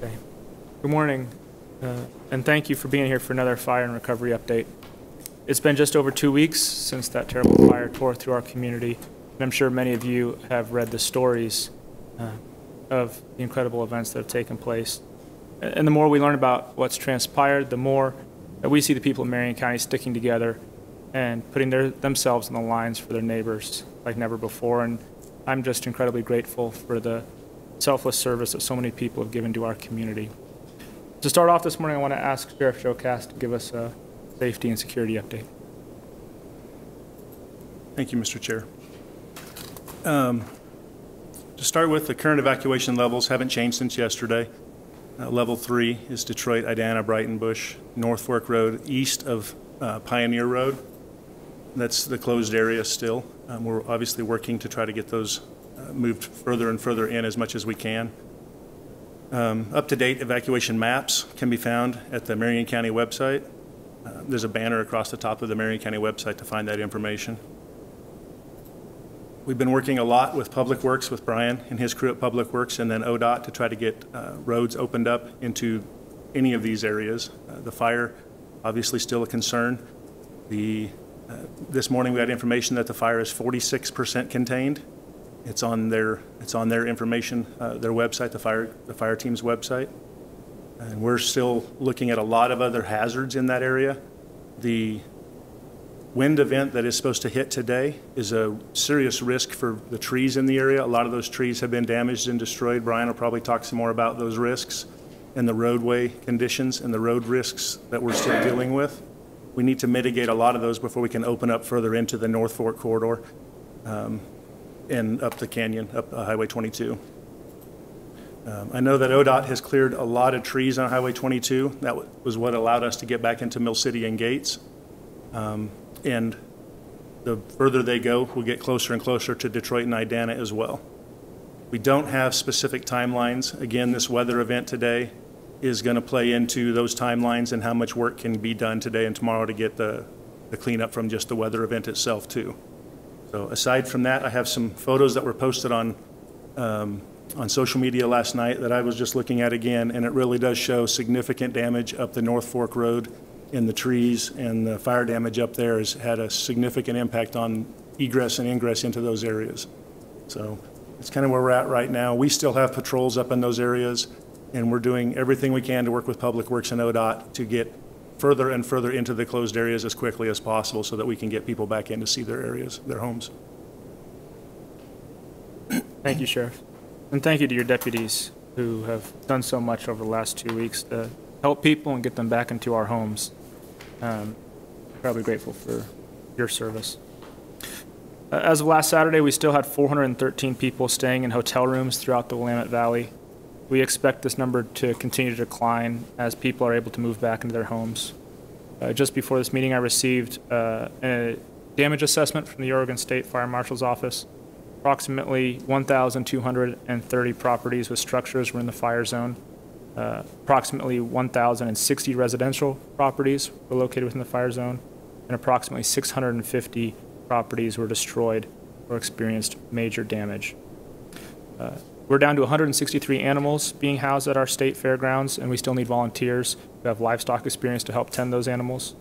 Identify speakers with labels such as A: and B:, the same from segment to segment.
A: Okay. Good morning, and thank you for being here for another fire and recovery update. It's been just over 2 weeks since that terrible fire tore through our community, and I'm sure many of you have read the stories of the incredible events that have taken place. And the more we learn about what's transpired, the more that we see the people of Marion County sticking together and putting themselves on the lines for their neighbors like never before. And I'm just incredibly grateful for the selfless service that so many people have given to our community. To start off this morning, I want to ask Sheriff Joe Cass to give us a safety and security update.
B: Thank you, Mr. Chair. To start with, the current evacuation levels haven't changed since yesterday. Level 3 is Detroit, Idana, Brighton-Bush, North Fork Road, east of Pioneer Road. That's the closed area still. We're obviously working to try to get those moved further and further in as much as we can. Up-to-date evacuation maps can be found at the Marion County website. There's a banner across the top of the Marion County website to find that information. We've been working a lot with Public Works, with Brian and his crew at Public Works, and then ODOT to try to get roads opened up into any of these areas. The fire, obviously still a concern. This morning we had information that the fire is 46% contained. It's on their information, their website, the fire team's website. And we're still looking at a lot of other hazards in that area. The wind event that is supposed to hit today is a serious risk for the trees in the area. A lot of those trees have been damaged and destroyed. Brian will probably talk some more about those risks and the roadway conditions and the road risks that we're still dealing with. We need to mitigate a lot of those before we can open up further into the North Fork corridor and up the canyon, up Highway 22. I know that ODOT has cleared a lot of trees on Highway 22. That was what allowed us to get back into Mill City and Gates. And the further they go, we'll get closer and closer to Detroit and Idana as well. We don't have specific timelines. Again, this weather event today is going to play into those timelines and how much work can be done today and tomorrow to get the cleanup from just the weather event itself too. So aside from that, I have some photos that were posted on social media last night that I was just looking at again, and it really does show significant damage up the North Fork Road in the trees, and the fire damage up there has had a significant impact on egress and ingress into those areas. So it's kind of where we're at right now. We still have patrols up in those areas, and we're doing everything we can to work with Public Works and ODOT to get further and further into the closed areas as quickly as possible so that we can get people back in to see their areas, their homes.
A: Thank you, Sheriff. And thank you to your deputies who have done so much over the last 2 weeks to help people and get them back into our homes. Probably grateful for your service. As of last Saturday, we still had 413 people staying in hotel rooms throughout the Willamette Valley. We expect this number to continue to decline as people are able to move back into their homes. Just before this meeting, I received a damage assessment from the Oregon State Fire Marshal's Office. Approximately 1,230 properties with structures were in the fire zone. Approximately 1,060 residential properties were located within the fire zone, and approximately 650 properties were destroyed or experienced major damage. We're down to 163 animals being housed at our state fairgrounds, and we still need volunteers who have livestock experience to help tend those animals.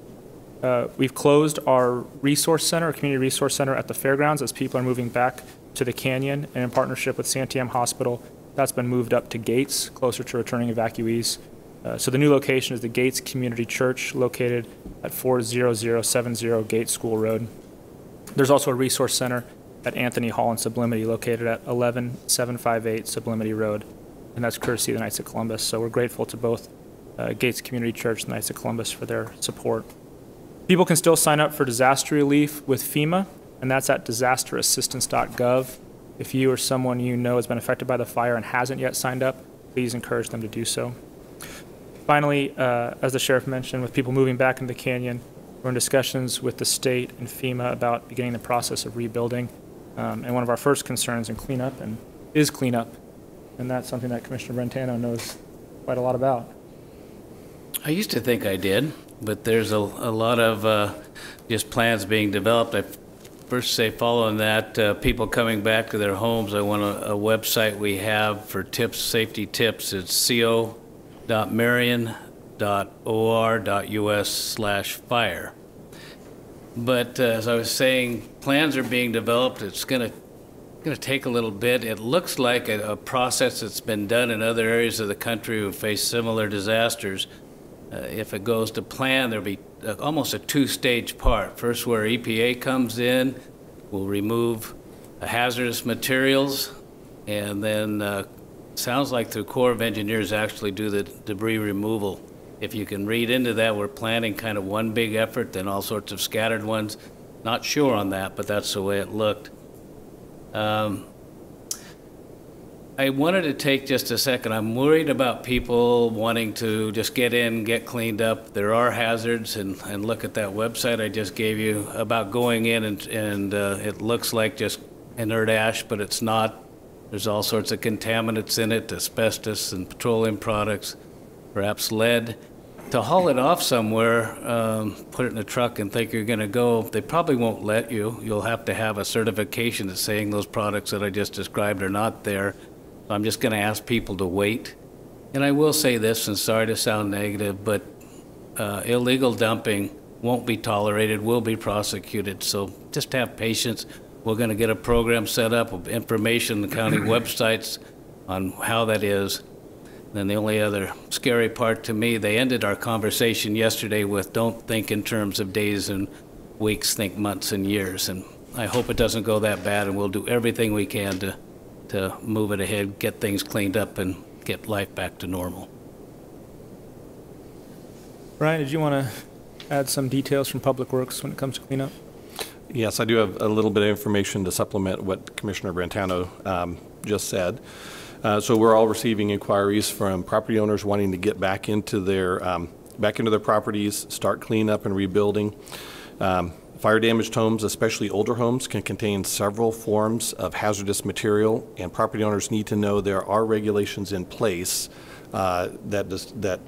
A: We've closed our resource center, our community resource center at the fairgrounds as people are moving back to the canyon, and in partnership with Santiam Hospital, that's been moved up to Gates, closer to returning evacuees. So the new location is the Gates Community Church, located at 40070 Gates School Road. There's also a resource center at Anthony Hall in Sublimity, located at 11758 Sublimity Road, and that's courtesy of the Knights of Columbus. So we're grateful to both Gates Community Church and the Knights of Columbus for their support. People can still sign up for disaster relief with FEMA, and that's at disasterassistance.gov. If you or someone you know has been affected by the fire and hasn't yet signed up, please encourage them to do so. Finally, as the sheriff mentioned, with people moving back into the canyon, we're in discussions with the state and FEMA about beginning the process of rebuilding. And one of our first concerns in cleanup is cleanup, and that's something that Commissioner Brentano knows quite a lot about.
C: I used to think I did, but there's a lot of just plans being developed. I first say following that, people coming back to their homes, I want a website we have for tips, safety tips. It's www.marion.or.us/fire. But as I was saying, plans are being developed. It's going to take a little bit. It looks like a process that's been done in other areas of the country who face similar disasters. If it goes to plan, there'll be almost a two-stage part. First, where EPA comes in, will remove hazardous materials, and then sounds like the Corps of Engineers actually do the debris removal. If you can read into that, we're planning kind of one big effort, then all sorts of scattered ones. Not sure on that, but that's the way it looked. I wanted to take just a second. I'm worried about people wanting to just get in, get cleaned up. There are hazards, and look at that website I just gave you about going in, and it looks like just inert ash, but it's not. There's all sorts of contaminants in it, asbestos and petroleum products, perhaps lead. To haul it off somewhere, put it in a truck and think you're going to go, they probably won't let you. You'll have to have a certification that's saying those products that I just described are not there. I'm just going to ask people to wait. And I will say this, and sorry to sound negative, but illegal dumping won't be tolerated, will be prosecuted. So just have patience. We're going to get a program set up with information on the county websites on how that is. Then the only other scary part to me, they ended our conversation yesterday with don't think in terms of days and weeks, think months and years. And I hope it doesn't go that bad, and we'll do everything we can to move it ahead, get things cleaned up, and get life back to normal.
A: Ryan, did you want to add some details from Public Works when it comes to cleanup?
D: Yes, I do have a little bit of information to supplement what Commissioner Brentano just said. So we're all receiving inquiries from property owners wanting to get back into their properties, start cleanup and rebuilding. Fire damaged homes, especially older homes, can contain several forms of hazardous material, and property owners need to know there are regulations in place that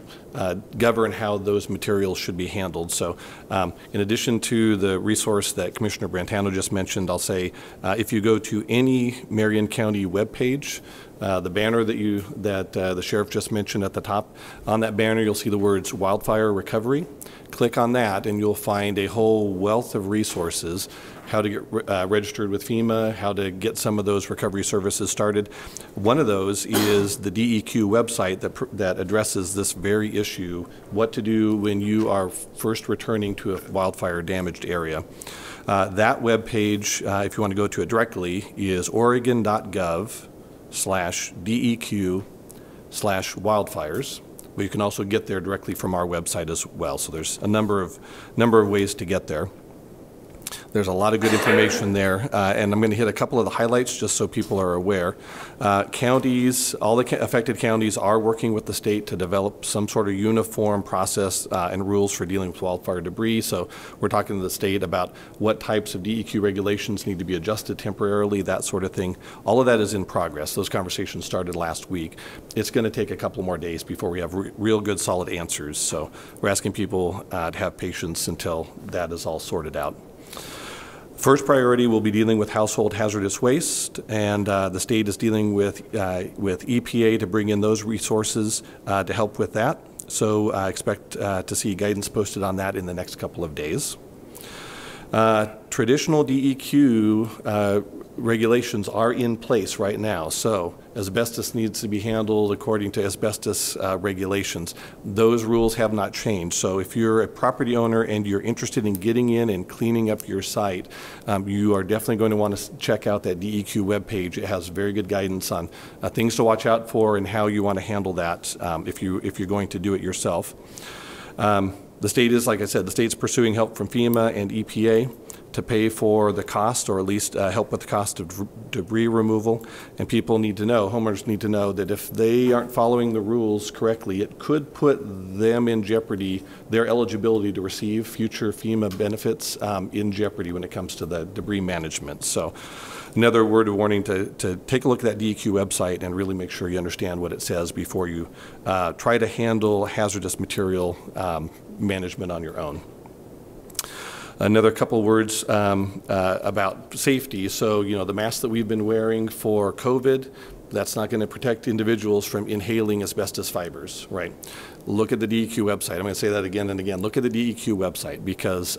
D: govern how those materials should be handled. So in addition to the resource that Commissioner Brentano just mentioned, I'll say if you go to any Marion County webpage, the banner that the sheriff just mentioned at the top, on that banner you'll see the words wildfire recovery. Click on that and you'll find a whole wealth of resources, how to get registered with FEMA, how to get some of those recovery services started. One of those is the DEQ website that addresses this very issue, what to do when you are first returning to a wildfire damaged area. That webpage, if you want to go to it directly, is oregon.gov/DEQ/wildfires. But you can also get there directly from our website as well. So there's a number of ways to get there. There's a lot of good information there, and I'm going to hit a couple of the highlights just so people are aware. Counties, all the affected counties are working with the state to develop some sort of uniform process and rules for dealing with wildfire debris. So we're talking to the state about what types of DEQ regulations need to be adjusted temporarily, that sort of thing. All of that is in progress. Those conversations started last week. It's going to take a couple more days before we have real good solid answers. So we're asking people to have patience until that is all sorted out. First priority will be dealing with household hazardous waste, and the state is dealing with EPA to bring in those resources to help with that. So I expect to see guidance posted on that in the next couple of days. Traditional DEQ regulations are in place right now, so asbestos needs to be handled according to asbestos regulations. Those rules have not changed. So if you're a property owner and you're interested in getting in and cleaning up your site, you are definitely going to want to check out that DEQ webpage. It has very good guidance on things to watch out for and how you want to handle that if you're going to do it yourself. The state is, like I said, the state's pursuing help from FEMA and EPA to pay for the cost, or at least help with the cost of debris removal. And people need to know, homeowners need to know, that if they aren't following the rules correctly, it could put them in jeopardy, their eligibility to receive future FEMA benefits in jeopardy when it comes to the debris management. So another word of warning to take a look at that DEQ website and really make sure you understand what it says before you try to handle hazardous material management on your own. Another couple words about safety. So, you know, the mask that we've been wearing for COVID That's not going to protect individuals from inhaling asbestos fibers, right? Look at the DEQ website. I'm going to say that again and again. Look at the DEQ website, because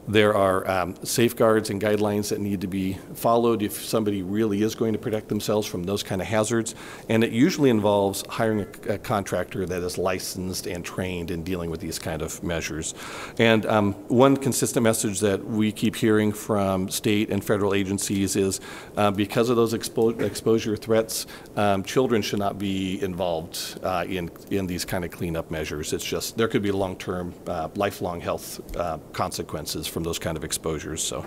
D: there are safeguards and guidelines that need to be followed if somebody really is going to protect themselves from those kind of hazards. And it usually involves hiring a contractor that is licensed and trained in dealing with these kind of measures. And one consistent message that we keep hearing from state and federal agencies is because of those exposure threats, children should not be involved in these kind of cleanup measures. It's just, there could be long-term, lifelong health consequences from those kind of exposures. So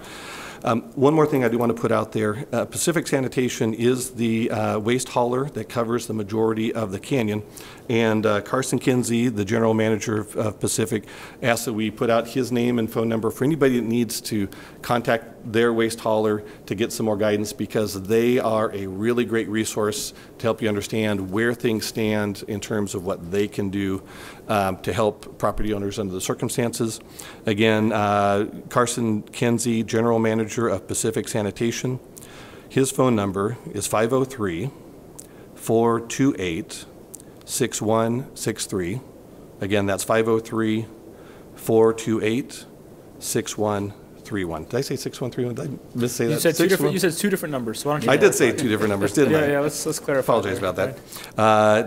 D: one more thing I do want to put out there, Pacific Sanitation is the waste hauler that covers the majority of the canyon. And Carson Kinsey, the general manager of Pacific, asked that we put out his name and phone number for anybody that needs to contact their waste hauler to get some more guidance, because they are a really great resource to help you understand where things stand in terms of what they can do to help property owners under the circumstances. Again, Carson Kinsey, general manager of Pacific Sanitation. His phone number is 503-428-6163. Again, that's 503-428-6131. Did I say 6131? Did I miss-say that?
A: You said two different numbers. So why don't you
D: I did say two different numbers, didn't I?
A: Yeah, let's clarify.
D: Apologize about that.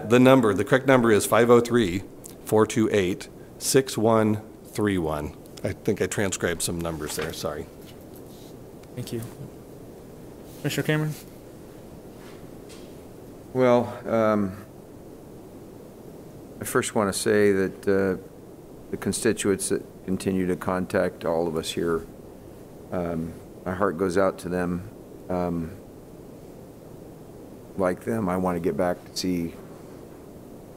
D: The correct number is 503-428-6131. I think I transcribed some numbers there, sorry.
A: Thank you. Commissioner Cameron?
E: Well, I first want to say that the constituents that continue to contact all of us here, my heart goes out to them. Like them, I want to get back to see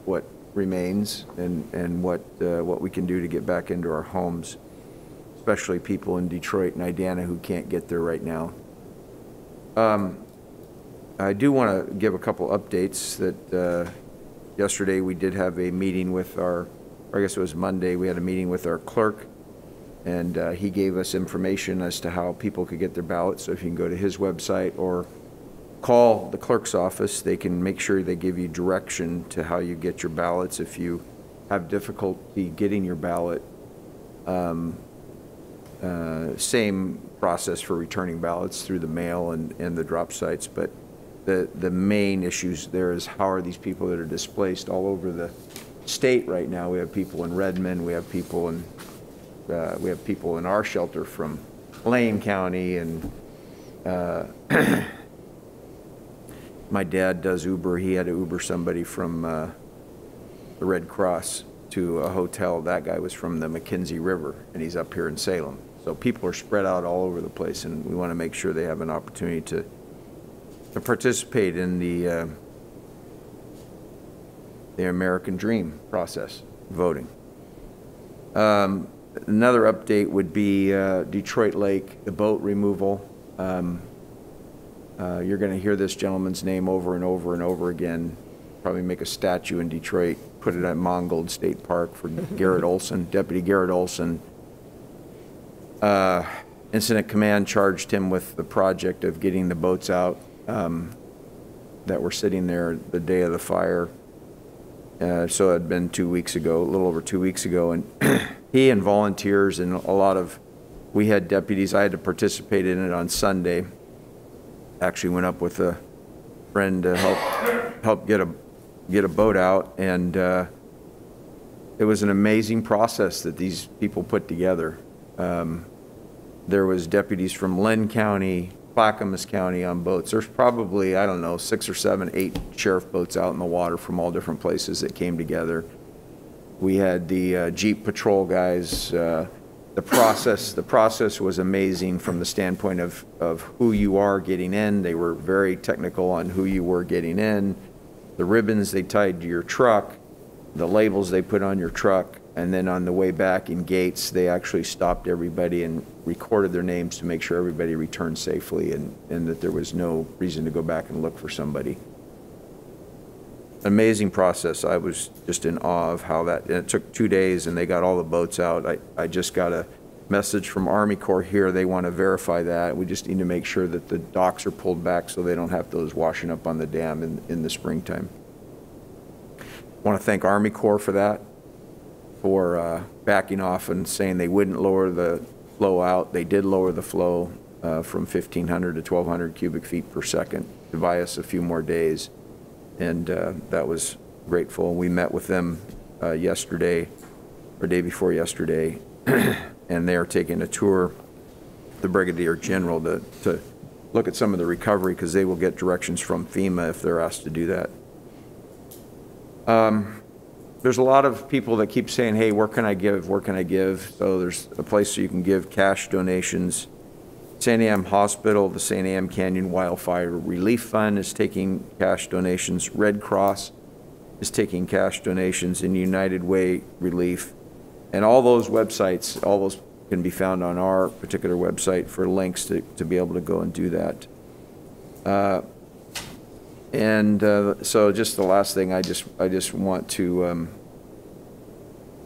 E: what remains and what we can do to get back into our homes, especially people in Detroit and Idana who can't get there right now. I do want to give a couple updates that yesterday we did have a meeting with or I guess it was Monday, we had a meeting with our clerk, and he gave us information as to how people could get their ballots. So if you can go to his website or call the clerk's office, they can make sure they give you direction to how you get your ballots. If you have difficulty getting your ballot, same process for returning ballots through the mail and the drop sites, but the main issues there is how are these people that are displaced all over the state right now. We have people in Redmond, we have people in our shelter from Lane County, and my dad does Uber. He had to Uber somebody from the Red Cross to a hotel. That guy was from the McKenzie River, and he's up here in Salem. So people are spread out all over the place, and we want to make sure they have an opportunity to participate in the American Dream process, voting. Another update would be Detroit Lake, the boat removal. You're going to hear this gentleman's name over and over and over again. Probably make a statue in Detroit, put it at Mongold State Park for Garrett Olson, Deputy Garrett Olson. Incident Command charged him with the project of getting the boats out that were sitting there the day of the fire. So it had been 2 weeks ago, a little over 2 weeks ago, and he and volunteers and we had deputies. I had to participate in it on Sunday. Actually went up with a friend to help get a boat out, and it was an amazing process that these people put together. There was deputies from Lynn County, Clackamas County on boats. There's probably, I don't know, 6 or 7, 8 sheriff boats out in the water from all different places that came together. We had the Jeep patrol guys. The process was amazing from the standpoint of who you are getting in. They were very technical on who you were getting in, the ribbons they tied to your truck, the labels they put on your truck, and then on the way back in gates, they actually stopped everybody and recorded their names to make sure everybody returned safely and that there was no reason to go back and look for somebody. Amazing process. I was just in awe of how that, and it took 2 days and they got all the boats out. I just got a message from Army Corps here. They want to verify that. We just need to make sure that the docks are pulled back so they don't have those washing up on the dam in the springtime. I want to thank Army Corps for that, for backing off and saying they wouldn't lower the flow out. They did lower the flow from 1,500 to 1,200 cubic feet per second to buy us a few more days, and that was grateful. We met with them yesterday, or day before yesterday, and they are taking a tour, the Brigadier General, to look at some of the recovery, because they will get directions from FEMA if they're asked to do that. There's a lot of people that keep saying, hey, where can I give, where can I give? So there's a place where you can give cash donations. St. Am Hospital, the St. Am Canyon Wildfire Relief Fund is taking cash donations. Red Cross is taking cash donations, in United Way Relief. And all those websites, all those can be found on our particular website for links to be able to go and do that. So just the last thing, I just want to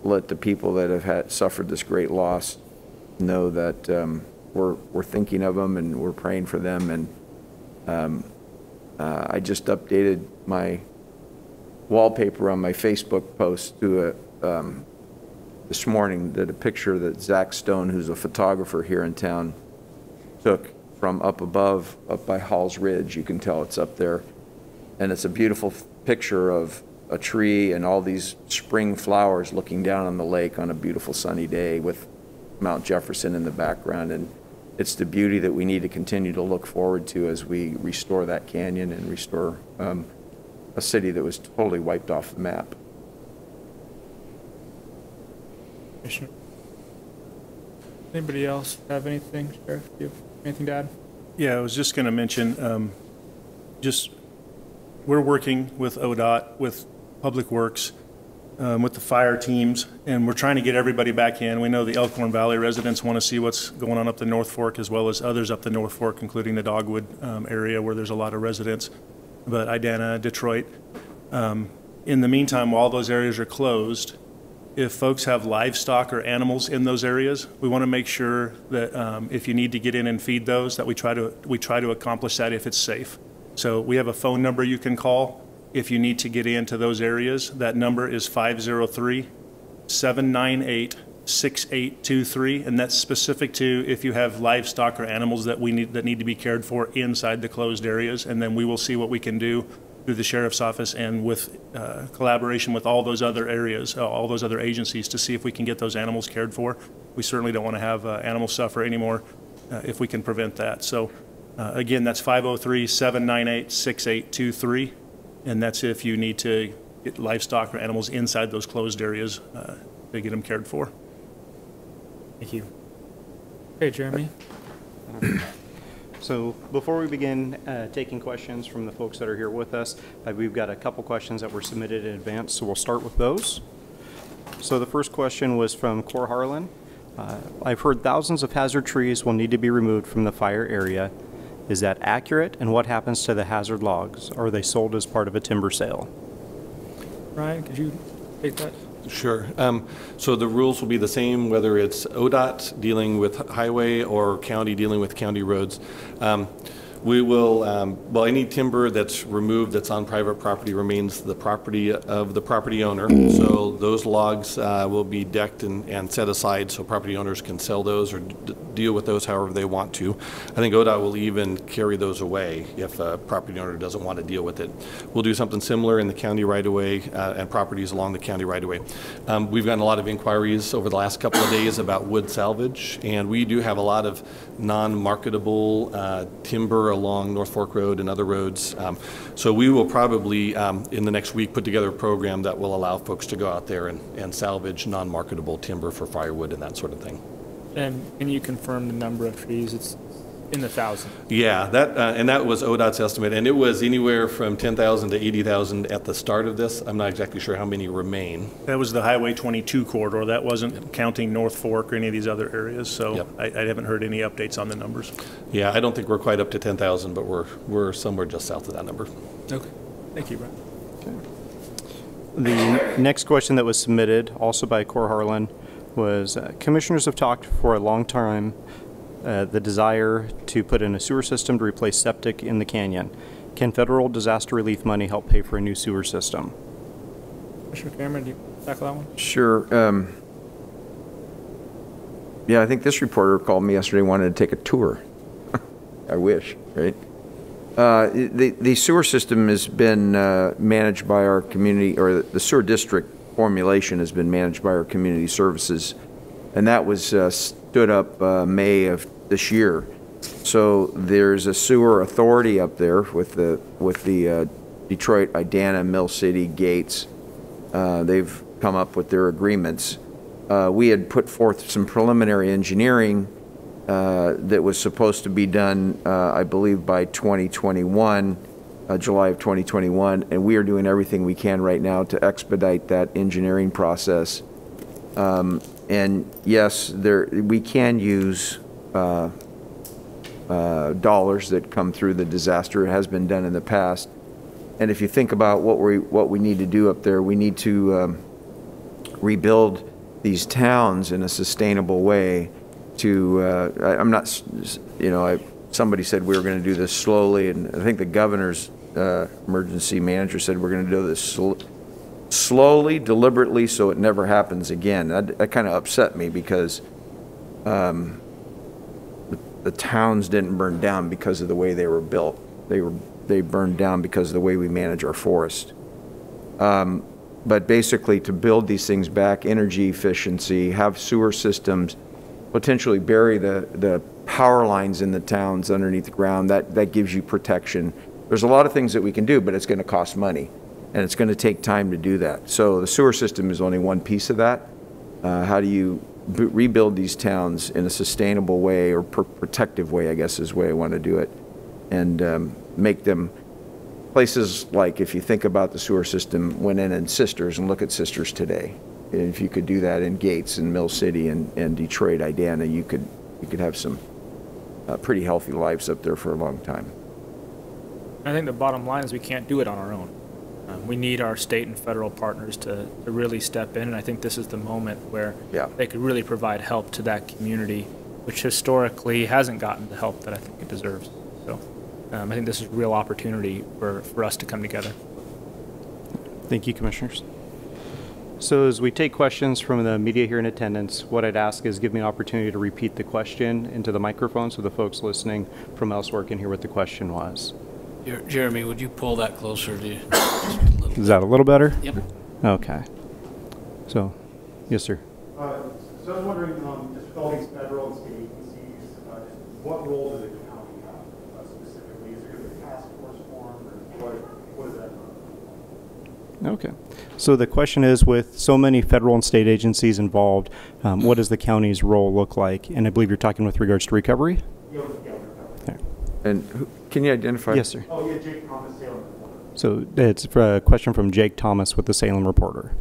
E: let the people that have suffered this great loss know that we're thinking of them and we're praying for them. And I just updated my wallpaper on my Facebook post to this morning, that a picture that Zach Stone, who's a photographer here in town, took from up above, up by Hall's Ridge. You can tell it's up there. And it's a beautiful picture of a tree and all these spring flowers looking down on the lake on a beautiful sunny day with Mount Jefferson in the background. And it's the beauty that we need to continue to look forward to as we restore that canyon and restore a city that was totally wiped off the map.
A: Anybody else have anything, Sheriff? Do you have anything to add?
B: Yeah, I was just going to mention, we're working with ODOT, with Public Works, with the fire teams, and we're trying to get everybody back in. We know the Elkhorn Valley residents want to see what's going on up the North Fork, as well as others up the North Fork, including the Dogwood area where there's a lot of residents, but Idana, Detroit. In the meantime, while those areas are closed, if folks have livestock or animals in those areas, we want to make sure that if you need to get in and feed those, that we try to accomplish that if it's safe. So we have a phone number you can call if you need to get into those areas. That number is 503-798-6823, and that's specific to if you have livestock or animals that need to be cared for inside the closed areas. And then we will see what we can do through the sheriff's office and with collaboration with all those other areas, all those other agencies, to see if we can get those animals cared for. We certainly don't want to have animals suffer anymore if we can prevent that. So again, that's 503-798-6823, and that's if you need to get livestock or animals inside those closed areas to get them cared for.
A: Thank you. Okay, Jeremy.
F: So before we begin taking questions from the folks that are here with us, we've got a couple questions that were submitted in advance, so we'll start with those. So the first question was from Cor Harlan. I've heard thousands of hazard trees will need to be removed from the fire area. Is that accurate? And what happens to the hazard logs? Are they sold as part of a timber sale?
A: Ryan, could you take that?
D: Sure. So the rules will be the same whether it's ODOT dealing with highway or county dealing with county roads. We will, well, any timber that's removed that's on private property remains the property of the property owner. So those logs will be decked and set aside so property owners can sell those or deal with those however they want to. I think ODOT will even carry those away if a property owner doesn't want to deal with it. We'll do something similar in the county right-of-way and properties along the county right-of-way. We've gotten a lot of inquiries over the last couple of days about wood salvage, and we do have a lot of non-marketable timber along North Fork Road and other roads. So we will probably, in the next week, put together a program that will allow folks to go out there and salvage non-marketable timber for firewood and that sort of thing.
A: And can you confirm the number of trees? It's in the thousands.
D: Yeah, and that was ODOT's estimate, and it was anywhere from 10,000 to 80,000 at the start of this. I'm not exactly sure how many remain.
B: That was the Highway 22 corridor. That wasn't counting North Fork or any of these other areas, so
D: Yep.
B: I haven't heard any updates on the numbers.
D: Yeah, I don't think we're quite up to 10,000, but we're somewhere just south of that number.
A: Okay. Thank you, Brian.
F: The next question that was submitted, also by Cor Harlan, was commissioners have talked for a long time the desire to put in a sewer system to replace septic in the canyon. Can federal disaster relief money help pay for a new sewer system?
A: Commissioner Cameron, do you tackle that one?
E: Sure. Yeah, I think this reporter called me yesterday, wanted to take a tour. I wish, right? The sewer system has been managed by our community, or the sewer district formulation has been managed by our community services, and that was stood up May of this year. So there's a sewer authority up there with the Detroit, Idana, Mill City, Gates. They've come up with their agreements. We had put forth some preliminary engineering that was supposed to be done, I believe, by 2021, July of 2021, and we are doing everything we can right now to expedite that engineering process. And yes, we can use dollars that come through the disaster. It has been done in the past. And if you think about what we need to do up there, we need to rebuild these towns in a sustainable way. I'm not, somebody said we were going to do this slowly, and I think the governor's emergency manager said we're going to do this slowly, deliberately, so it never happens again. That kind of upset me because the towns didn't burn down because of the way they were built. They burned down because of the way we manage our forest. But basically, to build these things back, energy efficiency, have sewer systems, potentially bury the power lines in the towns underneath the ground, that gives you protection. There's a lot of things that we can do, but it's going to cost money, and it's going to take time to do that. So the sewer system is only one piece of that. How do you rebuild these towns in a sustainable way, or protective way, I guess is the way I want to do it, and make them places like, if you think about the sewer system, went in Sisters, and look at Sisters today. And if you could do that in Gates and Mill City and Detroit, Idana, you could have some pretty healthy lives up there for a long time.
A: I think the bottom line is we can't do it on our own. We need our state and federal partners to really step in, and I think this is the moment where they could really provide help to that community, which historically hasn't gotten the help that I think it deserves. So I think this is a real opportunity for us to come together.
F: Thank you, Commissioners. So as we take questions from the media here in attendance, what I'd ask is give me an opportunity to repeat the question into the microphone so the folks listening from elsewhere can hear what the question was.
C: Jeremy, would you pull that closer to you?
F: Is that a little better?
C: Yep.
F: Okay. So, yes, sir.
G: So I was wondering, just with all these federal and state agencies, what role does the county have specifically? Is there going to be a task force formed, or what is that?
F: Okay. So the question is, with so many federal and state agencies involved, what does the county's role look like? And I believe you're talking with regards to recovery?
G: Yeah, recovery.
F: Okay.
E: And can you identify?
F: Yes, sir.
G: Oh, yeah, Jake Thomas, Salem Reporter.
F: So it's a question from Jake Thomas with the Salem Reporter.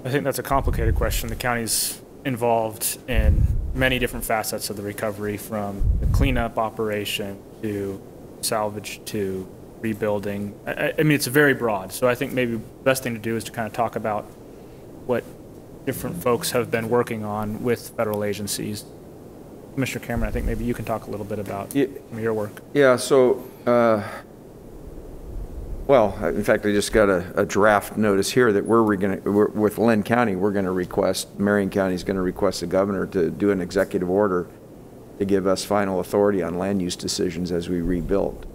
A: I think that's a complicated question. The county's involved in many different facets of the recovery, from the cleanup operation to salvage to rebuilding. I mean, it's very broad. So I think maybe the best thing to do is to kind of talk about what different folks have been working on with federal agencies. Commissioner Cameron, I think maybe you can talk a little bit about your work.
E: Yeah, so, well, in fact, I just got a draft notice here that we're with Lynn County, we're going to request, Marion County is going to request the governor to do an executive order to give us final authority on land use decisions as we rebuild.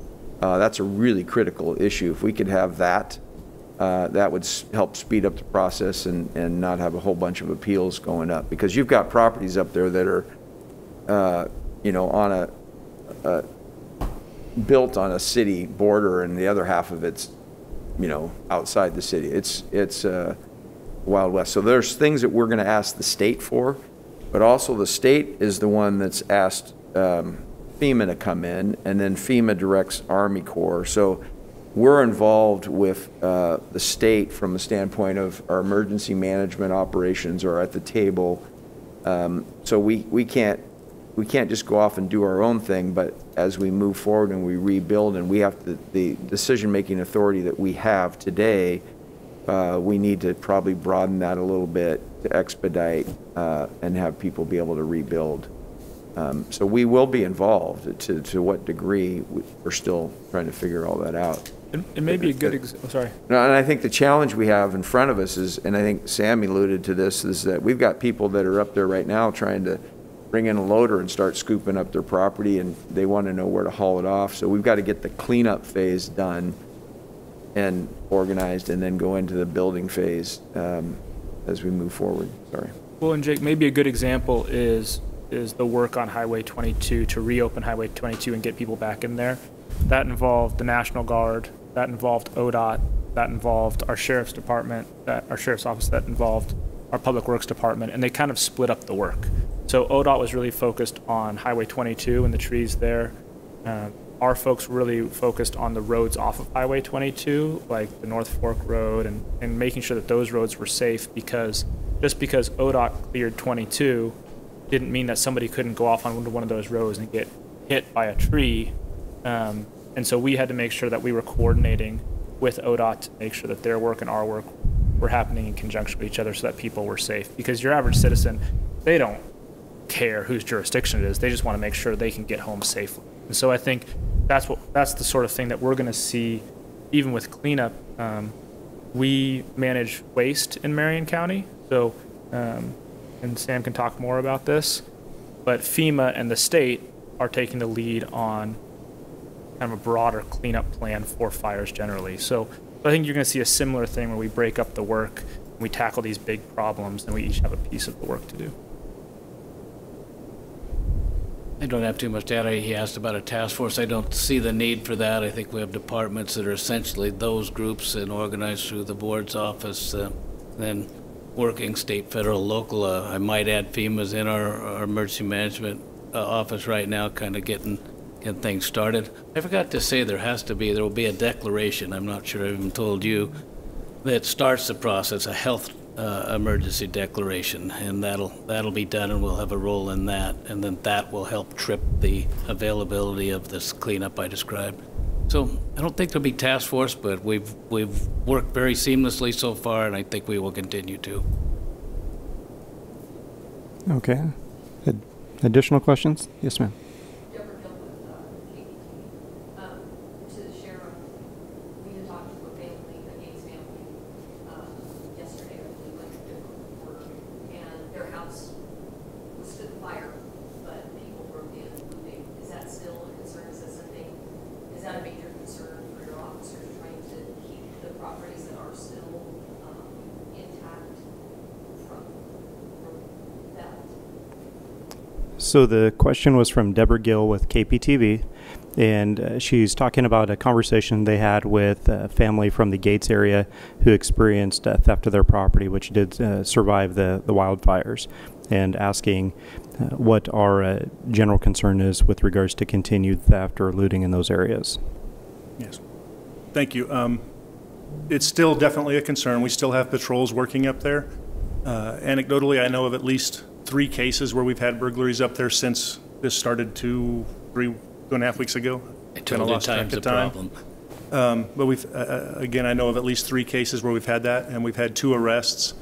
E: That's a really critical issue. If we could have that, that would help speed up the process and not have a whole bunch of appeals going up. Because you've got properties up there that are, on built on a city border, and the other half of it's, outside the city. It's Wild West. So there's things that we're going to ask the state for, but also the state is the one that's asked FEMA to come in, and then FEMA directs Army Corps. So we're involved with the state from the standpoint of our emergency management operations are at the table. So we can't just go off and do our own thing, but as we move forward and we rebuild, and we have the decision-making authority that we have today, we need to probably broaden that a little bit to expedite and have people be able to rebuild. So we will be involved. To what degree, we're still trying to figure all that out.
A: It may be a good sorry.
E: No, and I think the challenge we have in front of us is, and I think Sam alluded to this, is that we've got people that are up there right now trying to bring in a loader and start scooping up their property, and they want to know where to haul it off. So we've got to get the cleanup phase done and organized, and then go into the building phase as we move forward. Sorry.
A: Well, and Jake, maybe a good example is the work on Highway 22 to reopen Highway 22 and get people back in there. That involved the National Guard, that involved ODOT, that involved our sheriff's department, our sheriff's office, that involved our public works department, and they kind of split up the work. So ODOT was really focused on Highway 22 and the trees there. Our folks really focused on the roads off of Highway 22, like the North Fork Road, and making sure that those roads were safe, because just because ODOT cleared 22 didn't mean that somebody couldn't go off on one of those roads and get hit by a tree. And so we had to make sure that we were coordinating with ODOT to make sure that their work and our work were happening in conjunction with each other so that people were safe. Because your average citizen, they don't care whose jurisdiction it is. They just want to make sure they can get home safely. And so I think that's the sort of thing that we're going to see even with cleanup. We manage waste in Marion County. So, and Sam can talk more about this, but FEMA and the state are taking the lead on kind of a broader cleanup plan for fires generally. So I think you're going to see a similar thing where we break up the work, and we tackle these big problems, and we each have a piece of the work to do.
C: I don't have too much to add. He asked about a task force. I don't see the need for that. I think we have departments that are essentially those groups and organized through the board's office, then working state, federal, local. I might add FEMA's in our emergency management office right now, kind of getting things started. I forgot to say there will be a declaration, I'm not sure I even told you, that starts the process, a health emergency declaration, and that'll be done, and we'll have a role in that, and then that will help trip the availability of this cleanup I described. So I don't think there'll be task force, but we've worked very seamlessly so far, and I think we will continue to.
F: Okay. Additional questions? Yes, ma'am.
H: To the sheriff, we had talked to a family, a Gates family, yesterday, I believe, like a different reporter, and their house was to the fire, but people broke in and moving. Is that still a concern? Is that a major concern for your officers, trying to keep the properties that are still intact from that?
F: So the question was from Deborah Gill with KPTV, and she's talking about a conversation they had with a family from the Gates area who experienced theft of their property, which did survive the wildfires, and asking what our general concern is with regards to continued theft or looting in those areas.
B: Yes. Thank you. It's still definitely a concern. We still have patrols working up there. Anecdotally, I know of at least 3 cases where we've had burglaries up there since this started 2.5 weeks ago.
C: I told you time's a problem.
B: But we've, again, I know of at least 3 cases where we've had that, and we've had 2 arrests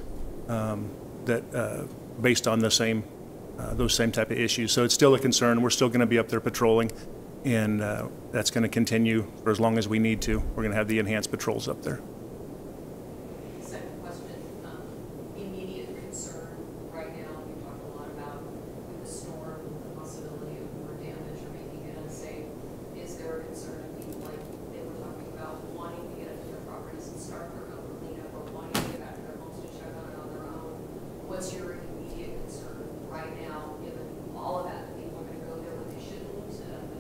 B: that based on the same, those same type of issues. So it's still a concern. We're still going to be up there patrolling, and that's going to continue for as long as we need to. We're going to have the enhanced patrols up there.
H: Second question, immediate concern right now, we talked a lot about with the storm, the possibility of more damage or making it unsafe. Is there a concern of people, like they were talking about, wanting to get into their properties and start their own cleanup, or wanting to get back to their homes to check on it on their own? What's your immediate concern right now, given all of that? People are going to go there when they shouldn't, when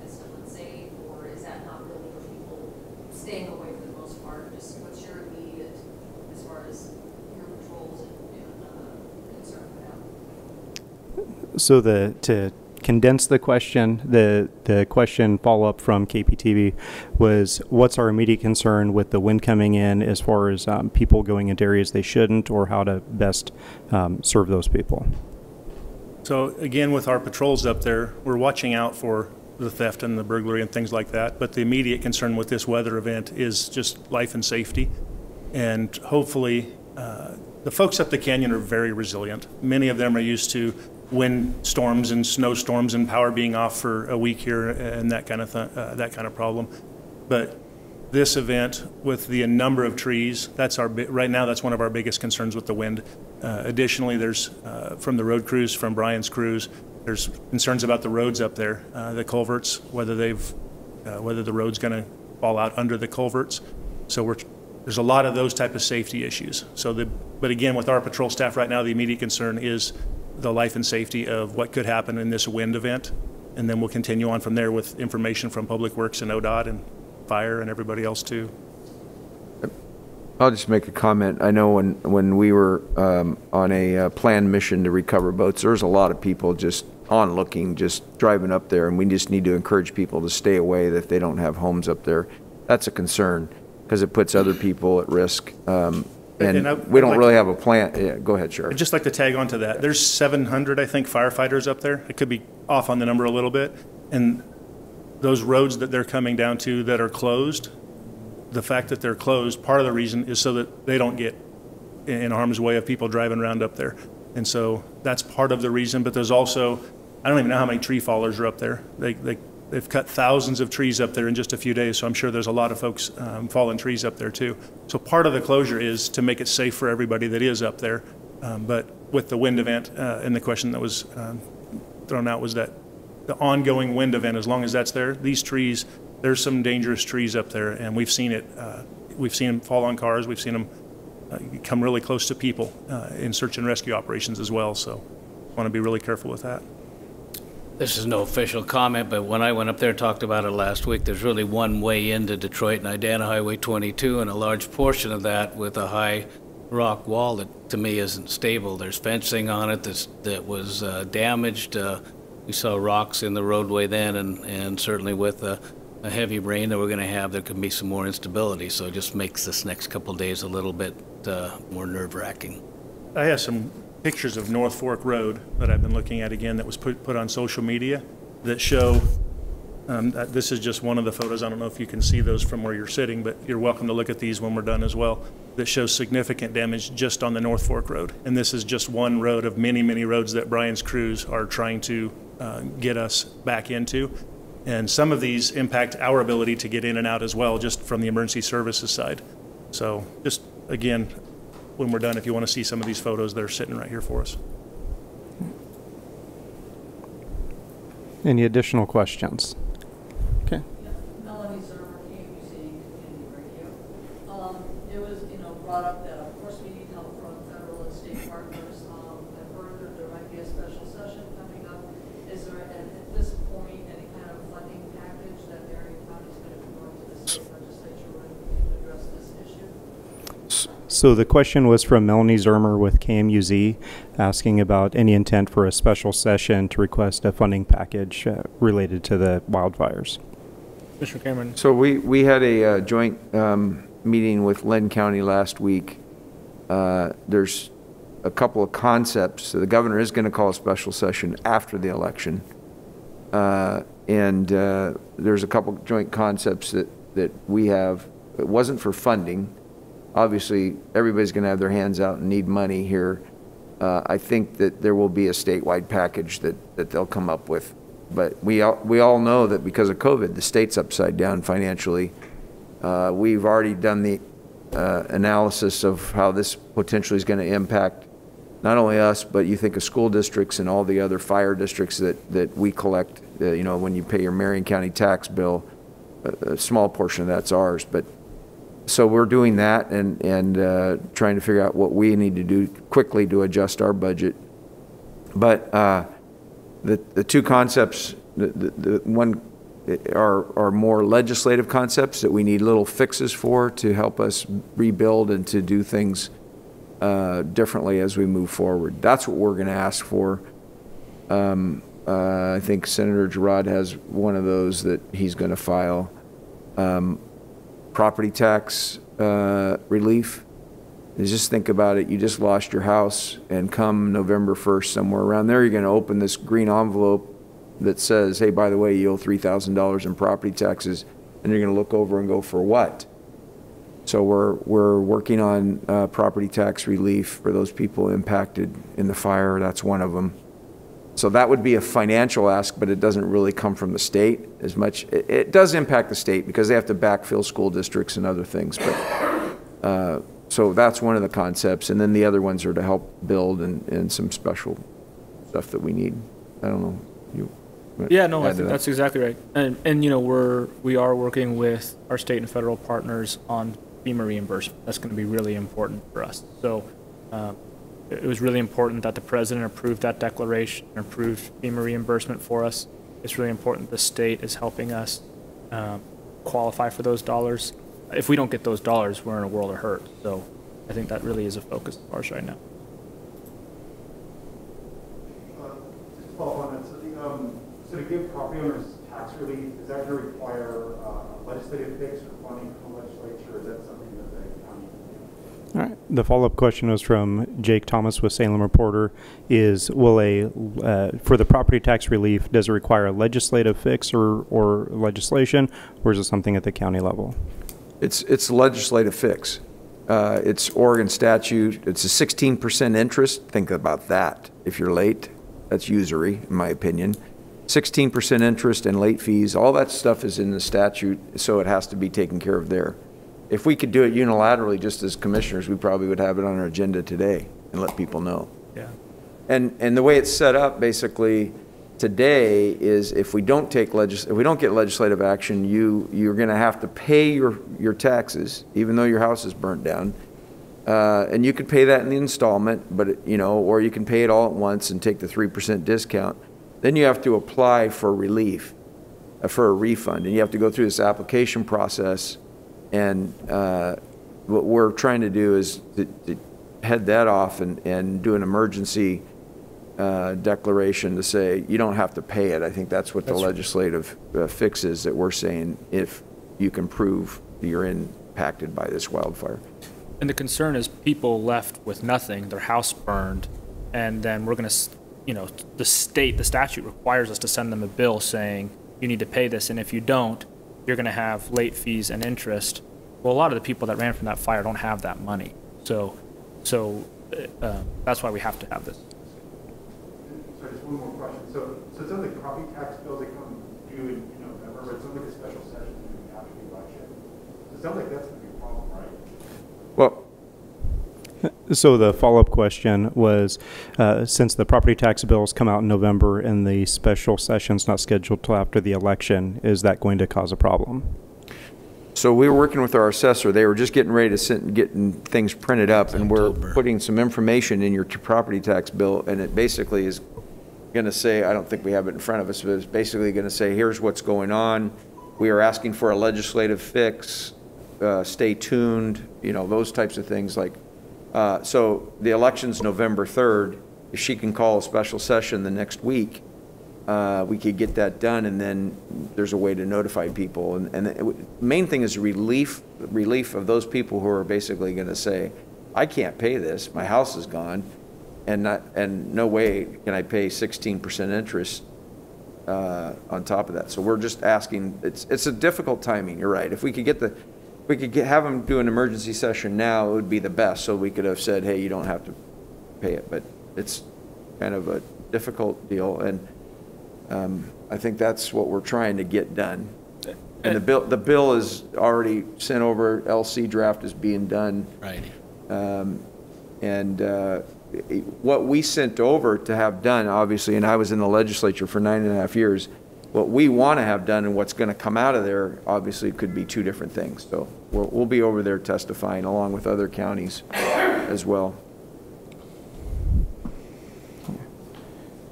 H: it's still unsafe, or is that not really where people staying away for the most part? Just what's your immediate, as far as your patrols and concern for that?
F: So to condense the question, the question follow-up from KPTV was, what's our immediate concern with the wind coming in as far as people going into areas they shouldn't, or how to best serve those people?
B: So again, with our patrols up there, we're watching out for the theft and the burglary and things like that. But the immediate concern with this weather event is just life and safety. And hopefully the folks up the canyon are very resilient. Many of them are used to wind storms and snowstorms and power being off for a week here and that kind of problem. But this event with the number of trees, right now that's one of our biggest concerns with the wind. Additionally, there's from the road crews, from Brian's crews, there's concerns about the roads up there, the culverts, whether the road's going to fall out under the culverts. So there's a lot of those type of safety issues. But again, with our patrol staff right now, the immediate concern is the life and safety of what could happen in this wind event. And then we'll continue on from there with information from Public Works and ODOT and Fire and everybody else too.
E: I'll just make a comment. I know when we were on a planned mission to recover boats, there was a lot of people just onlooking, just driving up there, and we just need to encourage people to stay away if they don't have homes up there. That's a concern because it puts other people at risk. And we don't really have a plan. Yeah, go ahead, Sheriff.
B: I'd just like to tag on to that. There's 700, I think, firefighters up there. I could be off on the number a little bit. And those roads that they're coming down to that are closed, the fact that they're closed, part of the reason is so that they don't get in harm's way of people driving around up there. And so that's part of the reason. But there's also, I don't even know how many tree fallers are up there. They've cut thousands of trees up there in just a few days, so I'm sure there's a lot of folks falling trees up there too. So part of the closure is to make it safe for everybody that is up there. But with the wind event, and the question that was thrown out was that the ongoing wind event, as long as that's there, these trees, there's some dangerous trees up there, and we've seen it. We've seen them fall on cars. We've seen them come really close to people in search and rescue operations as well. So want to be really careful with that.
C: This is no official comment, but when I went up there and talked about it last week, there's really one way into Detroit, and Idana Highway 22, and a large portion of that with a high rock wall that to me isn't stable. There's fencing on it that was damaged. We saw rocks in the roadway then, and certainly with a heavy rain that we're going to have, there could be some more instability. So it just makes this next couple of days a little bit more nerve-wracking.
B: I have some pictures of North Fork Road that I've been looking at again that was put on social media that show, this is just one of the photos. I don't know if you can see those from where you're sitting, but you're welcome to look at these when we're done as well, that shows significant damage just on the North Fork Road. And this is just one road of many, many roads that Brian's crews are trying to get us back into. And some of these impact our ability to get in and out as well, just from the emergency services side. So just, again, when we're done, if you want to see some of these photos that are sitting right here for us.
F: Any additional questions? Okay.
I: Melanie Zermer, KUC Community Radio. It was, brought up that, of course, we need help from federal and state partners. I've heard that there might be a special session coming up. Is there, at this point, any kind of funding package that Marion County is going to be going to the state legislature with to address this issue?
F: So the question was from Melanie Zermer with KMUZ, asking about any intent for a special session to request a funding package related to the wildfires.
A: Mr. Cameron.
E: So we had a joint meeting with Linn County last week. There's a couple of concepts. So the governor is going to call a special session after the election. And there's a couple joint concepts that we have. It wasn't for funding. Obviously, everybody's going to have their hands out and need money here. I think that there will be a statewide package that they'll come up with. But we all know that because of COVID, the state's upside down financially. We've already done the analysis of how this potentially is going to impact not only us, but you think of school districts and all the other fire districts that we collect. When you pay your Marion County tax bill, a small portion of that's ours. But so we're doing that and trying to figure out what we need to do quickly to adjust our budget. But the two concepts, the one are more legislative concepts that we need little fixes for to help us rebuild and to do things differently as we move forward. That's what we're going to ask for. I think Senator Girard has one of those that he's going to file. Property tax relief. Just think about it. You just lost your house, and come November 1st, somewhere around there, you're going to open this green envelope that says, hey, by the way, you owe $3,000 in property taxes, and you're going to look over and go, for what? So we're working on property tax relief for those people impacted in the fire. That's one of them. So that would be a financial ask, but it doesn't really come from the state as much. It does impact the state because they have to backfill school districts and other things. But so that's one of the concepts. And then the other ones are to help build and some special stuff that we need. I don't know.
A: Yeah, no, I think that's exactly right. And you know, we are working with our state and federal partners on FEMA reimbursement. That's going to be really important for us. So it was really important that the president approved that declaration and approved FEMA reimbursement for us. It's really important the state is helping us qualify for those dollars. If we don't get those dollars, we're in a world of hurt. So I think that really is a focus of ours right now.
G: Just to follow on that, so to give property owners tax relief, is that going to require a legislative fix or funding from the legislature, or is that something that the county can do?
F: All right. The follow-up question was from Jake Thomas with Salem Reporter. For the property tax relief, does it require a legislative fix or legislation, or is it something at the county level?
E: It's a legislative fix. It's Oregon statute. It's a 16% interest. Think about that. If you're late, that's usury, in my opinion. 16% interest and late fees, all that stuff is in the statute, so it has to be taken care of there. If we could do it unilaterally, just as commissioners, we probably would have it on our agenda today and let people know.
A: Yeah.
E: And the way it's set up basically today is if we don't get legislative action, you're going to have to pay your taxes, even though your house is burnt down. And you could pay that in the installment, but or you can pay it all at once and take the 3% discount. Then you have to apply for relief, for a refund, and you have to go through this application process. And what we're trying to do is to head that off and do an emergency declaration to say you don't have to pay it. I think that's what the legislative fix is that we're saying, if you can prove you're impacted by this wildfire.
A: And the concern is people left with nothing, their house burned, and then we're going to, the statute requires us to send them a bill saying you need to pay this, and if you don't, you're going to have late fees and interest. Well, a lot of the people that ran from that fire don't have that money. So that's why we have to have this.
G: Sorry, just one more question. So it sounds like property tax bills that come due in November, but it sounds like a special session after the election. So it sounds like that's going to be a problem, right?
E: Well,
F: so the follow-up question was, since the property tax bills come out in November and the special session's not scheduled till after the election, is that going to cause a problem?
E: so we were working with our assessor. They were just getting ready to sit and getting things printed up, and we're putting some information in your property tax bill, and it basically is going to say, I don't think we have it in front of us, but it's basically going to say, here's what's going on. We are asking for a legislative fix. Stay tuned, those types of things. Like, so the election's November 3rd. If she can call a special session the next week, we could get that done, and then there's a way to notify people. And the main thing is relief of those people who are basically going to say, I can't pay this. My house is gone, and no way can I pay 16% interest on top of that. So we're just asking. It's a difficult timing. You're right. If we could have them do an emergency session now, it would be the best. So we could have said, hey, you don't have to pay it, but it's kind of a difficult deal, and I think that's what we're trying to get done. And the bill is already sent over. LC draft is being done.
C: Right.
E: What we sent over to have done, obviously, and I was in the legislature for 9.5 years, what we want to have done and what's going to come out of there, obviously, could be two different things. So we'll be over there testifying along with other counties as well.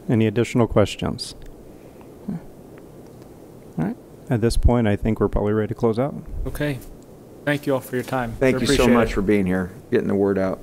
F: Any additional questions? All right. At this point, I think we're probably ready to close out.
A: Okay. Thank you all for your time.
E: Thank you so
A: Appreciate
E: much
A: it.
E: for being here, getting the word out.